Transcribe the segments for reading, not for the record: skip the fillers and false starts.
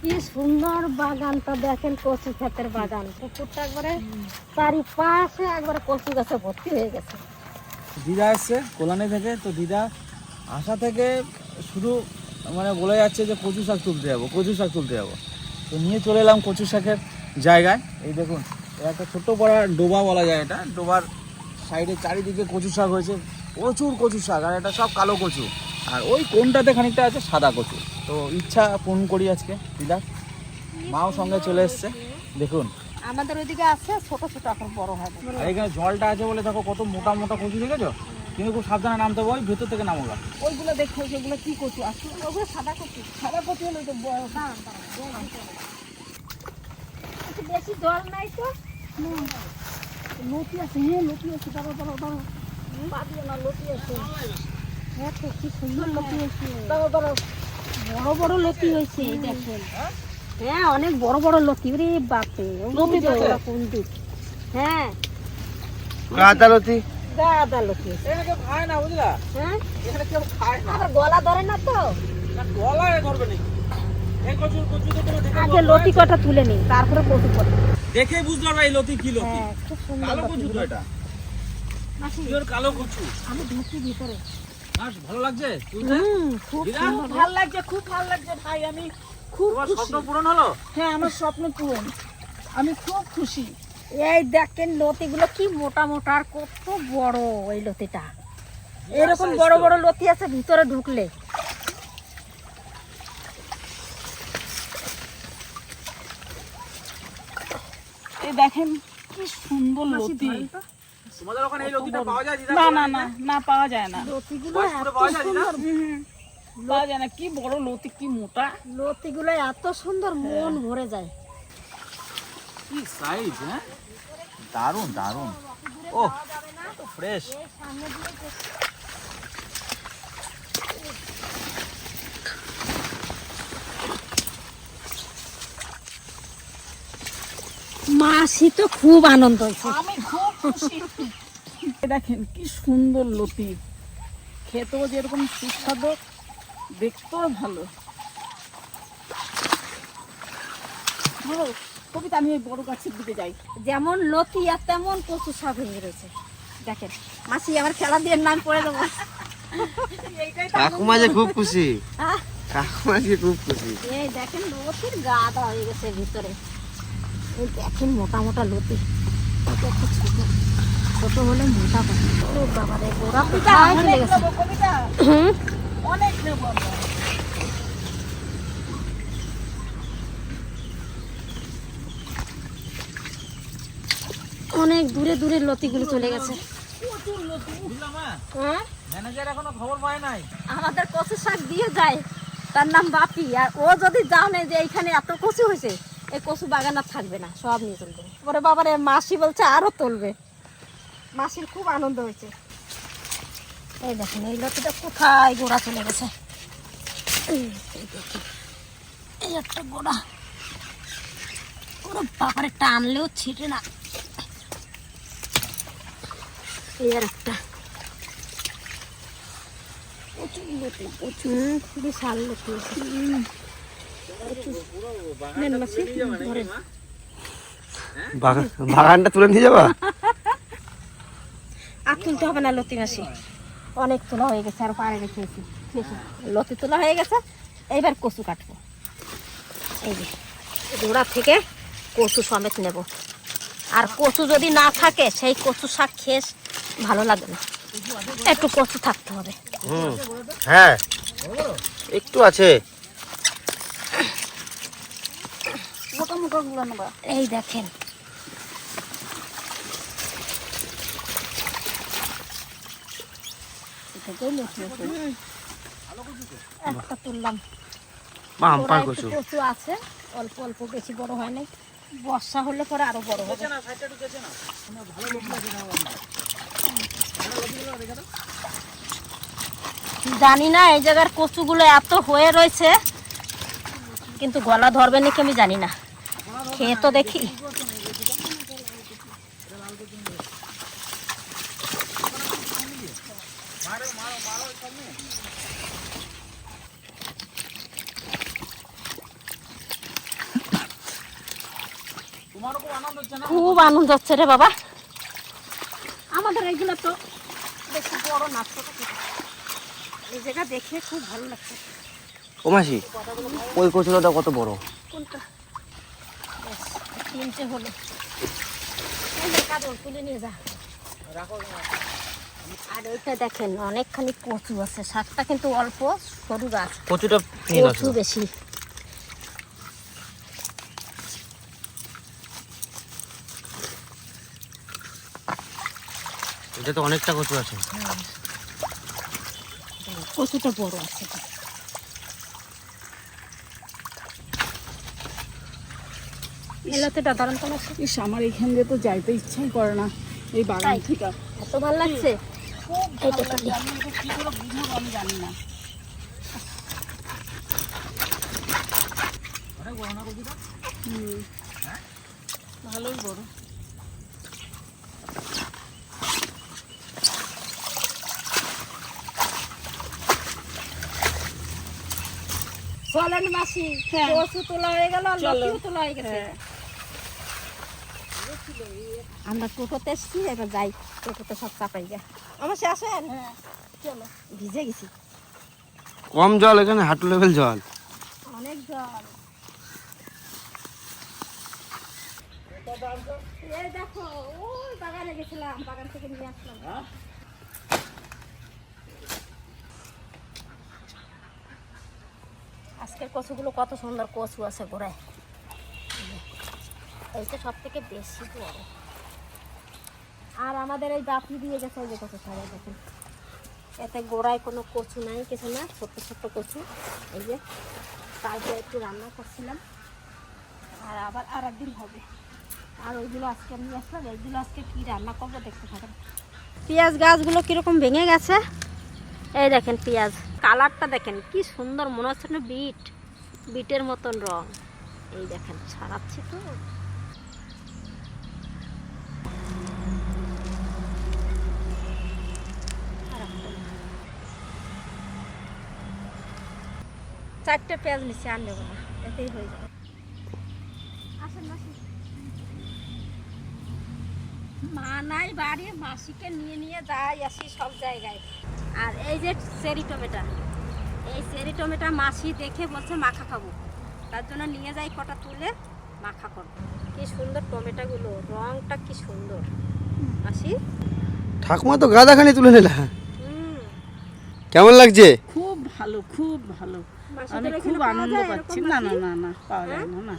কি সুন্দর বাগানটা দেখেন, কচু ক্ষেতের বাগান। পুকুরটা একবারে চারিপাশে একবারে কচু গাছে ভর্তি হয়ে গেছে। দিদা এসছে কল্যাণী থেকে, তো দিদা আসা থেকে শুধু মানে বলে যাচ্ছে যে কচু শাক তুলতে যাবো, কচু শাক তুলতে যাবো। তো নিয়ে চলে এলাম কচু শাকের জায়গায়। এই দেখুন, একটা ছোট্ট পড়া ডোবা বলা যায়, এটা ডোবার সাইডে চারিদিকে কচু শাক হয়েছে, প্রচুর কচু শাক। আর এটা সব কালো কচু, আর ওই কোনটাতে খানিকটা আছে সাদা কচু। তো ইচ্ছা পূরণ করি আজকে দিদা, মাও সঙ্গে চলে এসছে। দেখুন আমাদের ওইদিকে আছে ছোট ছোট, এখন বড় হবে। আর এখানে জলটা আছে বলে দেখো কত মোটা মোটা কচু, দেখেছো? কিন্তু খুব সাবধানে নামতে হবে, ওই ভেতর থেকে নামো। ওইগুলো দেখো, ওইগুলো কি কচু আসলে? ওগুলো সাদা কচু। সাদা কচু হলে তো বেশি জল নাই তো। লতি আছে, লতি আছে, দাঁড়া দাঁড়া দাঁড়া, পাবিও না, লতি আছে। হ্যাঁ তো কি সুন্দর লতি হয়েছে, দাঁড়া দাঁড়া, বড় বড় লতি হয়েছে দেখেন। হ্যাঁ অনেক বড় বড় লতি রে বাপে। লতি কোন দিক? হ্যাঁ গাদা লতি, গাদা লতি। এখানে কেউ খায় না, বুঝলা? হ্যাঁ এখানে কেউ খায় না। আবার গলা ধরে না তো, গলায় ধরবে না। এই কচু আগে লতি কটা তুলে নিই, তারপরে কচু কটা দেখে বুঝতে পারবে এই লতি কি লতি। হ্যাঁ খুব সুন্দর কালো কচু তো এটা, মাসি। পিওর কালো কচু। আমি ঢুকি ভিতরে। আজ ভালো লাগছে তুলতে? খুব দিদা? সুন্দর, ভালো লাগছে, খুব ভালো লাগছে ভাই। আমি খুব তোমার খুশি। স্বপ্ন পূরণ হলো? হ্যাঁ আমার স্বপ্ন পূরণ, আমি খুব খুশি। এই দেখেন লতিগুলো কি মোটা মোটা, আর কত বড় এই লতিটা। এরকম বড় বড় লতি আছে ভিতরে ঢুকলে। এই দেখেন কি সুন্দর লতি। তোমাদের ওখানে এই লতিটা পাওয়া যায় দিদা? না না না না, পাওয়া যায় না, লতিগুলো বয়স্করা এত পাওয়া যায় দিদা? সুন্দর, পাওয়া যায় না। কি বড় লতি, কি মোটা। লতিগুলো এত সুন্দর, মন ভরে যায়। কি সাইজ! হ্যাঁ দারুন দারুন। ও ফ্রেশ। মাসি তো খুব আনন্দ হয়েছে। আমি খুব খুশি। এই দেখেন কি সুন্দর লতি, খেতেও যেরকম সুস্বাদু, দেখতেও ভালো। কবিতা, আমি এই বড় গাছের দিকে যাই। যেমন লতি আর তেমন কচু শাক হয়ে রয়েছে। দেখেন মাসি, আমার খেলা দিয়ে নাম পড়ে দেবো। কাকুমা যে খুব খুশি, আহ, কাকুমা যে খুব খুশি। এই দেখেন লতির গাদা হয়ে গেছে ভিতরে। এই দেখেন মোটা মোটা লতি, এটা একটু ছোট ছোট হলে মোটা পাবে। ও বাবা রে, গোড়া কোথায় চলে গেছে? কবিতা হুম, অনেক নেবো আমরা। অনেক দূরে দূরে লতিগুলো চলে গেছে। বুঝলাম। হ্যাঁ ম্যানেজার এখনো খবর পায় নাই। আমাদের কচু শাক দিয়ে যায়, তার নাম বাপি। আর ও যদি জানে যে এইখানে এত কচু হয়েছে, এই কচু বাগান আর থাকবে না, সব নিয়ে চলবে। পরে বাবারে মাসি বলছে আরো তুলবে। মাসির খুব আনন্দ হয়েছে। এই দেখেন এই লতিটা কোথায় গোড়া চলে গেছে। এই দেখেন, এই একটা গোড়া, ওরা বাবারে টানলেও ছিটে না। এই আর একটা, বিশাল লতি। নেন মাসি, ধরেন। বাগানটা তুলে নিয়ে যাবা? আর তুলতে হবে না লতি মাসি, অনেক তোলা হয়ে গেছে, আর পাড়ে রেখেছি। লতি তোলা হয়ে গেছে, এইবার কচু কাটবো। এই যে গোড়া থেকে কচু সমেত নেব। আর কচু যদি না থাকে, সেই কচু শাক খেয়ে ভালো লাগবে না, একটু কচু থাকতে হবে। হ্যাঁ একটু আছে। মোটা মোটা গুলো নেবা। এই দেখেন একটা তুললাম। বাম্পার ওরা একটু কচু। কচু আছে, অল্প অল্প, বেশি বড় হয় নাই। বর্ষা হলে পরে আরো বড় হবে। জানি না এই জায়গার কচুগুলো এত হয়ে রয়েছে, কিন্তু গলা ধরবে নাকি আমি জানি না, খেয়ে তো দেখি। তোমারও খুব আনন্দ হচ্ছে না? খুব আনন্দ হচ্ছে রে বাবা। আমাদের এইগুলো তো বেশি বড় না, ছোট ছোট। এই জায়গা দেখে খুব ভালো লাগছে। ও মাসি, ওই কচুটা কত বড়? কোনটা? ব্যাস, 3টে হলো। এই যে কাজল তুলে নিয়ে যা। আর ওইটা দেখেন অনেকখানি কচু আছে, শাকটা কিন্তু অল্প, সরু গাছ, কচুটা নিয়ে কচু আসো। বেশি। এটা তো অনেকটা কচু আছে। কচুটা বড় আছে। এলাতে দাঁড়ান তো লাগছে। ইস, আমার এখান দিয়ে তো যাইতে ইচ্ছাই করে না এই বাগান থেকে। এত ভালো লাগছে। খুব ভালো লাগে। আমি এটা কি করে বুঝবো আমি জানি না। অনেক বড় না কচুটা? ভালোই বড়। চলেন মাসি, হ্যাঁ। কচু তোলা হয়ে গেল, চলো। লতিও তোলা হয়ে গেছে। হ্যাঁ। আমরা টোটোতে এসছি, এবার যাই, টোটোতে সব চাপাই গা। আমার সে আসেন, হ্যাঁ, চলো। ভিজে গেছি কম জল, এখানে হাঁটু লেভেল জল। অনেক জল। এই দেখো, ওই বাগানে গেছিলাম, বাগান থেকে নিয়ে আসলাম। আজকের কচুগুলো কত সুন্দর কচু আছে গোড়ায়। এইটা সব থেকে বেশি বড়। আর আমাদের এই বাপি দিয়ে গেছে, এই যে কচু ছাড়া দেখুন, এতে গোড়ায় কোনো কচু নাই, কিছু না, ছোট্ট ছোট্ট কচু। এই যে কালকে একটু রান্না করছিলাম, আর আবার আর একদিন হবে। আর ওইগুলো আজকে আমি আসলাম, এইগুলো আজকে কি রান্না করবো দেখতে থাকেন। পেঁয়াজ গাছগুলো কিরকম ভেঙে গেছে, এই দেখেন পেঁয়াজ কালারটা দেখেন কি সুন্দর, মনে হচ্ছে না বিটের মতন রং। এই দেখেন ছাড়াচ্ছি তো। চারটে পেঁয়াজ নিচে আর নেবো না, এতেই হয়ে যাবে। আসেন মাসি। মা নাই বাড়ি, মাসিকে নিয়ে নিয়ে যাই আসি সব জায়গায়। আর এই যে চেরি টমেটো, এই চেরি টমেটো মাসি দেখে বলছে মাখা খাবো, তার জন্য নিয়ে যাই কটা তুলে মাখা করবো। কি সুন্দর টমেটোগুলো, রংটা কি সুন্দর মাসি। ঠাকুমা তো গাদাখানি তুলে নিলা, হুম, কেমন লাগছে? খুব ভালো, খুব ভালো। মাসিদের আমি এখানে খুব পাওয়া আনন্দ যায় পাচ্ছি। এরকম না মাসি? না না না, পাওয়া যায় না না।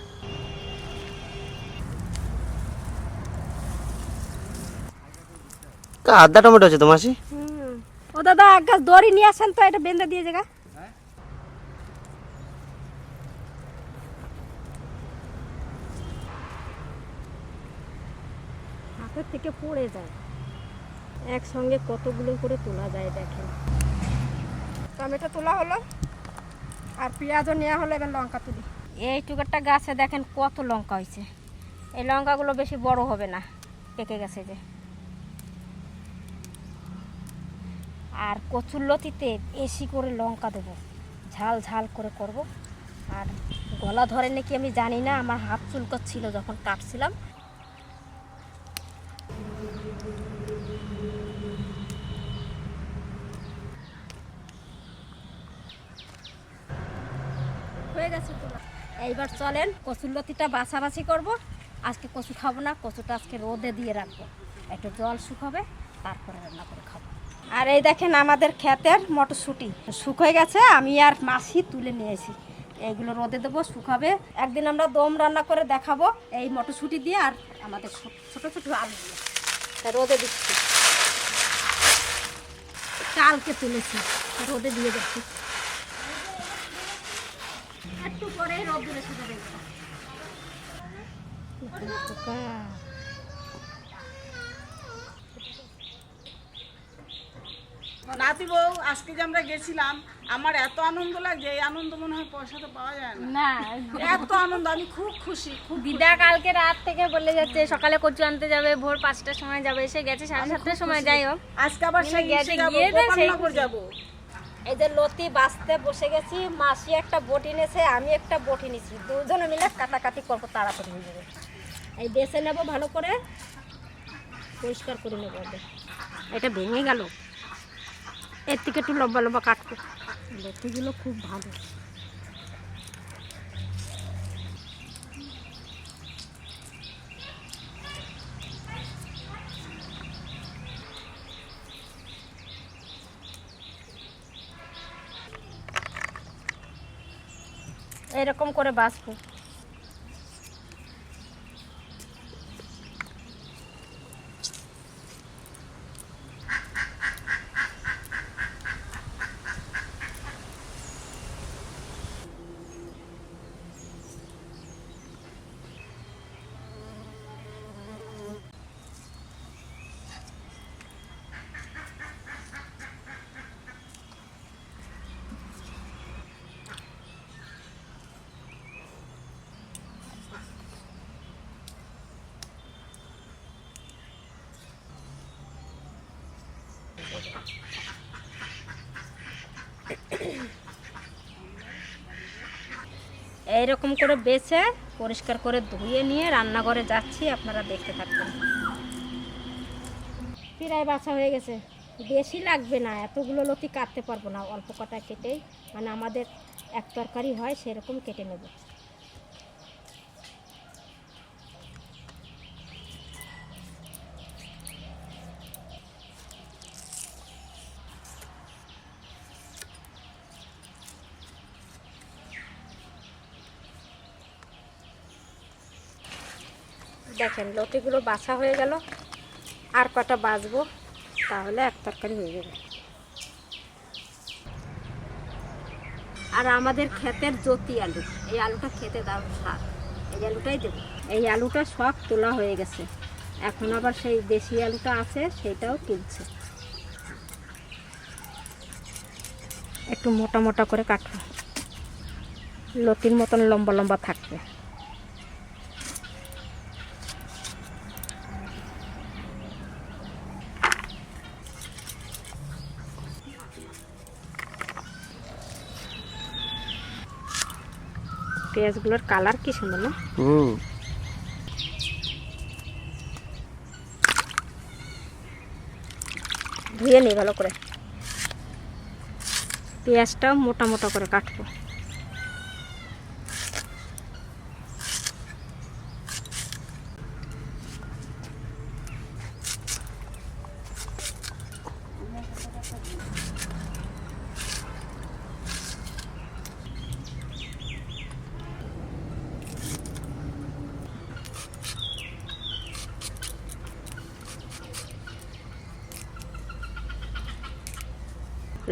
আদা টমেটো আছে তো মাসি? হুম। ও দাদা এক গাছ দড়ি নিয়ে আসেন তো, এটা বেঁধে দিয়ে জায়গা। হাতের থেকে পড়ে যায়, একসঙ্গে কতগুলো করে তোলা যায় দেখেন। টমেটো তোলা হলো, আর পেঁয়াজও নেওয়া হলো, এবার লঙ্কা তুলি। এইটুকুটা গাছে দেখেন কত লঙ্কা হয়েছে। এই লঙ্কাগুলো বেশি বড় হবে না, পেকে গেছে যে। আর কচুর লতিতে বেশি করে লঙ্কা দেবো, ঝাল ঝাল করে করব। আর গলা ধরে নাকি আমি জানি না, আমার হাত চুলকাচ্ছিল যখন কাটছিলাম। হয়ে গেছে তোলা। এইবার চলেন কচুর লতিটা বাছাবাছি করব। আজকে কচু খাবো না, কচুটা আজকে রোদে দিয়ে রাখবো, একটু জল শুকাবে, তারপরে রান্না করে খাবো। আর এই দেখেন আমাদের ক্ষেতের মটরশুঁটি শুকিয়ে গেছে, আমি আর মাসি তুলে নিয়েছি। এইগুলো রোদে দেবো, শুকাবে। একদিন আমরা দম রান্না করে দেখাবো এই মটরশুঁটি দিয়ে, আর আমাদের ছোট ছোট আলু দিয়ে। তা রোদে দিচ্ছি, কালকে তুলেছি, রোদে দিয়ে যাচ্ছি। একটু পরে রোদ দিলে শুকাবে। নাতি বউ, আজকে যে আমরা গেছিলাম, আমার এত আনন্দ লাগছে, এই আনন্দ মনে হয় পয়সাতে পাওয়া যায় না। না, এত আনন্দ, আমি খুব খুশি, খুব দিদা কালকে রাত থেকে বলে যাচ্ছে সকালে কচু আনতে যাবে, ভোর 5টার সময় যাবে, এসে গেছে 7:30টার সময়। যাই হোক, আজকে আবার সেই গেছে, যাবো, গিয়ে দেন সেই গোপালনগর যাবো। এই যে লতি বাঁচতে বসে গেছি, মাসি একটা বটি নেছে, আমি একটা বটি নিছি, দুজনে মিলে কাটাকাটি করবো, তাড়াতাড়ি হয়ে যাবে। এই বেছে নেব ভালো করে, পরিষ্কার করে নেবো আগে। এটা ভেঙে গেল, এর থেকে একটু লম্বা লম্বা কাটবো। লতিগুলো খুব ভালো। এরকম করে বাছবো। এইরকম করে বেছে পরিষ্কার করে ধুয়ে নিয়ে রান্নাঘরে যাচ্ছি, আপনারা দেখতে থাকবেন। প্রায় বাছা হয়ে গেছে, বেশি লাগবে না, এতগুলো লতি কাটতে পারবো না, অল্প কটা কেটেই মানে আমাদের এক তরকারি হয় সেরকম কেটে নেব। দেখেন লতিগুলো বাছা হয়ে গেল, আর কটা বাছবো, তাহলে এক তরকারি হয়ে যাবে। আর আমাদের ক্ষেতের জ্যোতি আলু, এই আলুটা খেতে দারুণ স্বাদ, এই আলুটাই দেবো। এই আলুটা সব তোলা হয়ে গেছে, এখন আবার সেই দেশি আলুটা আছে সেটাও তুলছে। একটু মোটা মোটা করে কাটবো, লতির মতন লম্বা লম্বা থাকবে। পেঁয়াজগুলোর কালার কি সুন্দর না? ধুয়ে নিই ভালো করে। পেঁয়াজটা মোটা মোটা করে কাটবো।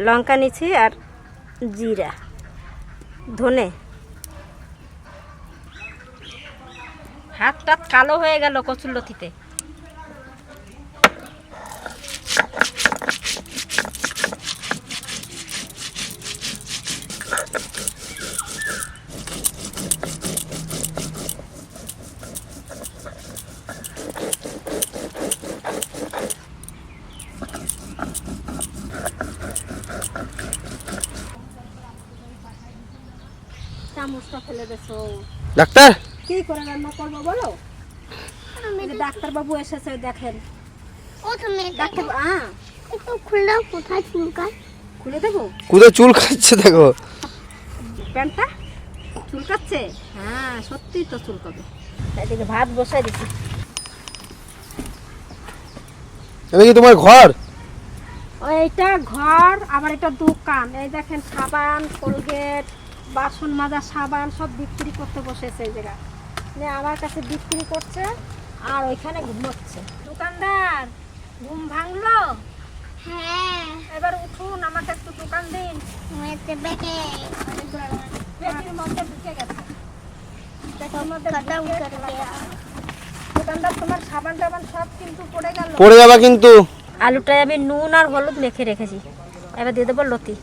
লঙ্কা নিচ্ছি আর জিরা, ধনে। হাত টাত কালো হয়ে গেল কচুরলতিতে। চামচটা ফেলে দেছো। ডাক্তার কি করে রান্না করবো বলো? ডাক্তার বাবু এসেছে, দেখেন। ডাক্তার একটু খুলে কোথায় চুলকায়, খুলে দেবো। কোথায় চুল খাচ্ছে দেখো, প্যান্টটা চুলকাচ্ছে। হ্যাঁ সত্যি তো চুলকাবে। এদিকে ভাত বসাই দিচ্ছি। এটা কি তোমার ঘর? এইটা ঘর, আবার এটা দোকান। এই দেখেন সাবান, কোলগেট, বাসন মাজা সাবান সব বিক্রি করতে বসেছে এই জায়গা। আমার কাছে বিক্রি করছে আর ওইখানে ঘুমোচ্ছে। দোকানদার ঘুম ভাঙলো? হ্যাঁ, এবার উঠুন, আমাকে একটু দোকান দিন। পেটির মধ্যে ঢুকে গেছে। পেটির মধ্যে ঢুকে গেছে। দোকানদার তোমার সাবান টাবান সব কিন্তু পড়ে গেল। পড়ে যাবা কিন্তু। আলুটায় আমি নুন আর হলুদ মেখে রেখেছি, এবার দিয়ে দেবো লতি।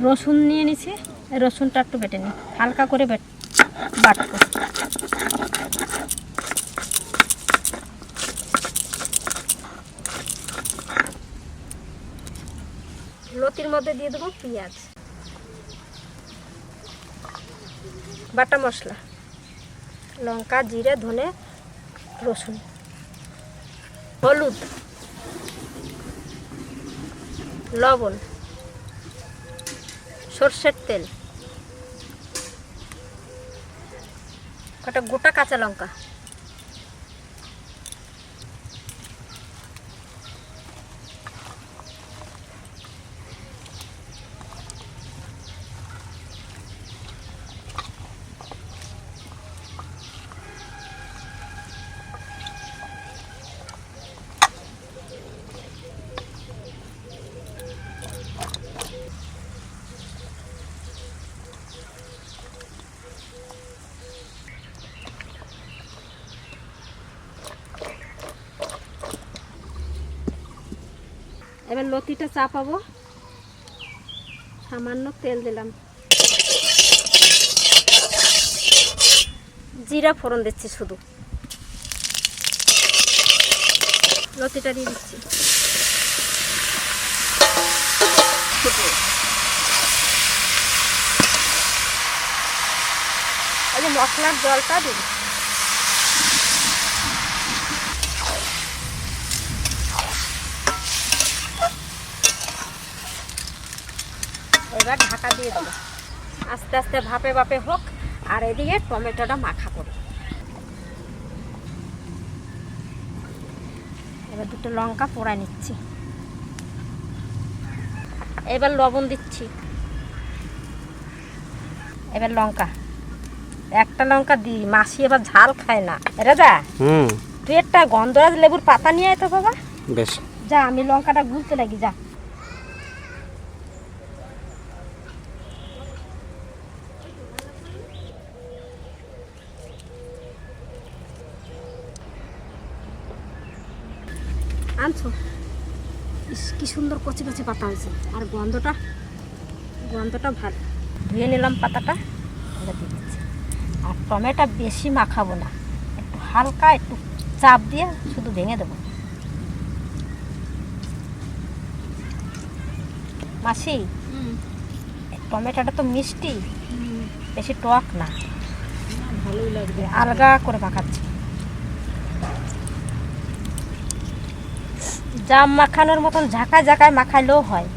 রসুন নিয়ে নিছি, রসুনটা একটু বেটে নিই, হালকা করে বাটবো। লতির মধ্যে দিয়ে দেবো পেঁয়াজ। বাটা মশলা, লঙ্কা, জিরে, ধনে, রসুন, হলুদ, লবণ, সর্ষের তেল, কটা গোটা কাঁচা লঙ্কা। এবার লতিটা চাপাবো, সামান্য তেল দিলাম, জিরা ফোড়ন দিচ্ছি, শুধু লতিটা দিয়ে দিচ্ছি, এই যে মশলার জলটা দিই। এবার ঢাকা দিয়ে দেবো, আস্তে আস্তে ভাপে ভাপে হোক, আর এদিকে টমেটোটা মাখা করি। এবার দুটো লঙ্কা পোড়া নিচ্ছি, এবার লবণ দিচ্ছি, এবার লঙ্কা, একটা লঙ্কা দিই, মাসি এবার ঝাল খায় না। রাজা, তুই একটা গন্ধরাজ লেবুর পাতা নিয়ে আয় তো বাবা। বেশ, যা, আমি লঙ্কাটা গুলতে লাগি, যা। আনছো, ইস কি সুন্দর কচি কচি পাতা হয়েছে, আর গন্ধটা ভালো। ধুয়ে নিলাম পাতাটা, দিয়ে দিচ্ছি। আর টমেটো বেশি মাখাবো না, একটু হালকা একটু চাপ দিয়ে শুধু ভেঙে দেবো। মাসি, টমেটোটা তো মিষ্টি, বেশি টক না, ভালোই লাগবে। আলগা করে মাখাচ্ছি। জাম মাখানোর মতন ঝাঁকায় ঝাঁকায় মাখাইলেও হয়।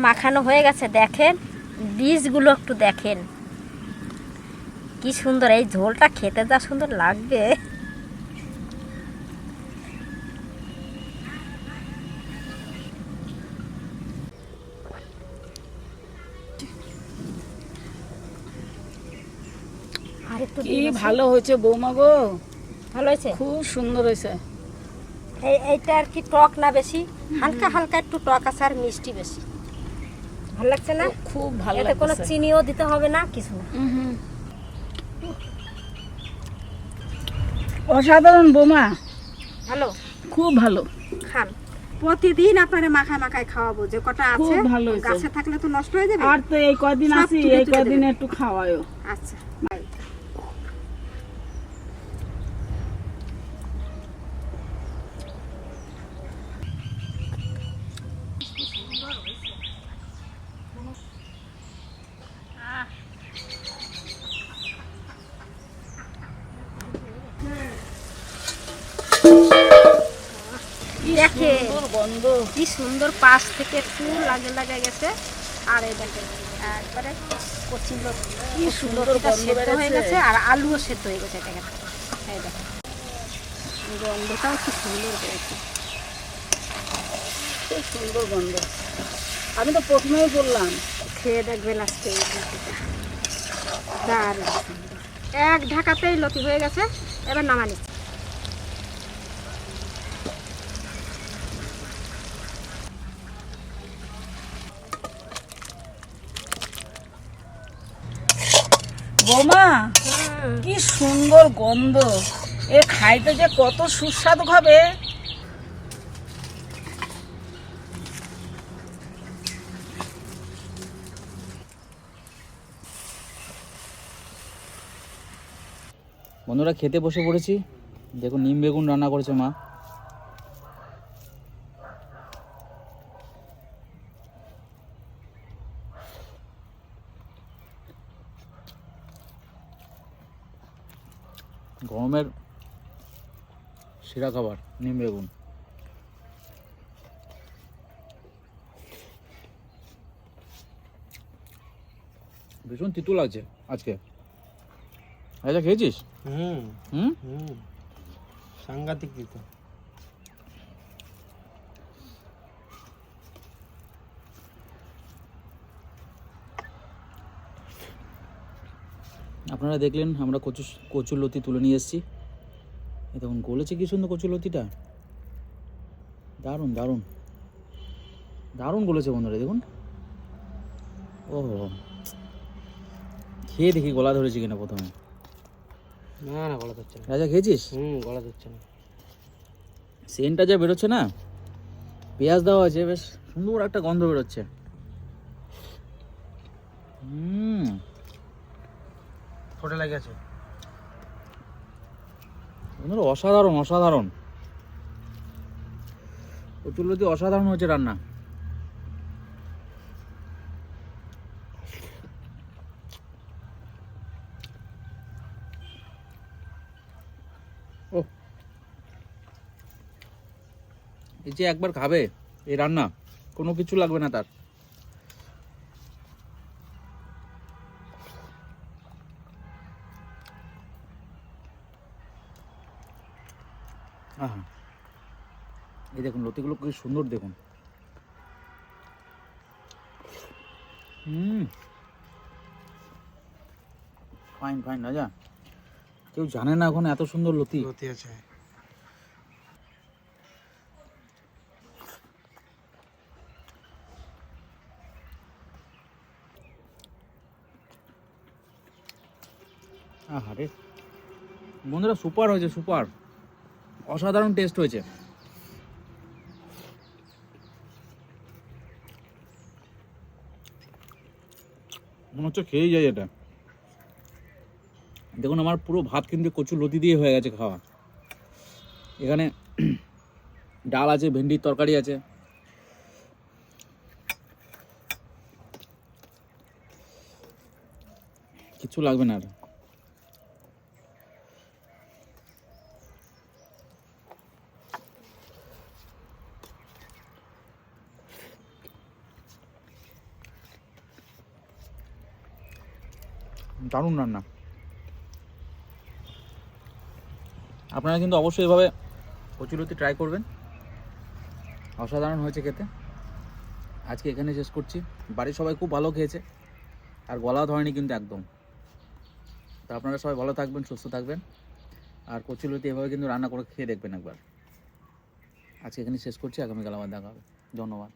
মাখানো হয়ে গেছে, দেখেন বীজগুলো একটু দেখেন কি সুন্দর। এই ঝোলটা খেতে যা সুন্দর লাগবে। আর একটু কি ভালো হয়েছে বৌমা গো, ভালো হয়েছে, খুব সুন্দর হয়েছে। এইটা আর কি টক না বেশি, হালকা হালকা একটু টক আছে, আর মিষ্টি বেশি। ভালো লাগছে না? খুব ভালো এতে কোনো লাগছে। চিনিও দিতে হবে না, কিছু না। অসাধারণ বৌমা, ভালো, খুব ভালো। খান। প্রতিদিন আপনারে মাখায় মাখায় খাওয়াবো, যে কটা আছে। খুব ভালো হয়েছে। গাছে থাকলে তো নষ্ট হয়ে যাবে। আর তো এই কদিন সব আছি, তুলে এই তুলে কদিন দেবে। একটু খাওয়ায়ও। আচ্ছা, দেখে গন্ধ, কি সুন্দর, পাশ থেকে ফুল লাগে গেছে। আর এই দেখেন একবারে কচি লতি, কি সুন্দর সেদ্ধ হয়ে গেছে, আর আলুও সেদ্ধ হয়ে গেছে। দেখেন, এই দেখেন গন্ধটাও কি সুন্দর হয়েছে, খুব সুন্দর গন্ধ। আমি তো প্রথমেই বললাম। খেয়ে দেখবেন আজকে এই লতিটা, দারুণ সুন্দর। এক ঢাকাতেই লতি হয়ে গেছে, এবার নামা নিচ্ছি। বৌমা, কি সুন্দর গন্ধ, এ খাইতে যে কত সুস্বাদু হবে। বন্ধুরা, খেতে বসে পড়েছি। দেখুন নিম বেগুন রান্না করেছে মা, গরমের সেরা খাবার নিম বেগুন। ভীষণ তিতো লাগছে আজকে। আচ্ছা খেয়েছিস? হুম হুম হুম সাংঘাতিক দিত। আপনারা দেখলেন আমরা কচুর লতি তুলে নিয়ে এসেছি। এই দেখুন গলেছে কি সুন্দর কচুর লতিটা, দারুণ দারুণ দারুণ গলেছে বন্ধুরা, দেখুন। ও খেয়ে দেখি গলা ধরেছে কিনা প্রথমে। না না গলা ধরছে না। রাজা খেয়েছিস? গলা ধরছে না। সেন্টটা যা বেরোচ্ছে না, পেঁয়াজ দেওয়া আছে, বেশ সুন্দর একটা গন্ধ বেরোচ্ছে। ঠোঁটে লাগে আছে। বন্ধুরা অসাধারণ অসাধারণ কচুর লতি, অসাধারণ হচ্ছে রান্না। ও এই যে একবার খাবে এই রান্না, কোনো কিছু লাগবে না তার। আহা, এই দেখুন লতিগুলো কি সুন্দর, দেখুন। ফাইন ফাইন রাজা, কেউ জানে না এখন এত সুন্দর লতি। লতি আছে। আরে বন্ধুরা সুপার হয়েছে, সুপার, অসাধারণ টেস্ট হয়েছে। মনে হচ্ছে খেয়েই যায় এটা। দেখুন আমার পুরো ভাত কিন্তু কচুর লতি দিয়ে হয়ে গেছে খাওয়া। এখানে ডাল আছে, ভেন্ডির তরকারি আছে, কিছু লাগবে না আর। দারুণ রান্না। আপনারা কিন্তু অবশ্যই এভাবে কচুলতি ট্রাই করবেন, অসাধারণ হয়েছে খেতে। আজকে এখানে শেষ করছি। বাড়ির সবাই খুব ভালো খেয়েছে আর গলা ধরেনি কিন্তু একদম। তো আপনারা সবাই ভালো থাকবেন, সুস্থ থাকবেন, আর কচুলতি এভাবে কিন্তু রান্না করে খেয়ে দেখবেন একবার। আজকে এখানে শেষ করছি, আগামীকাল আবার দেখা হবে। ধন্যবাদ।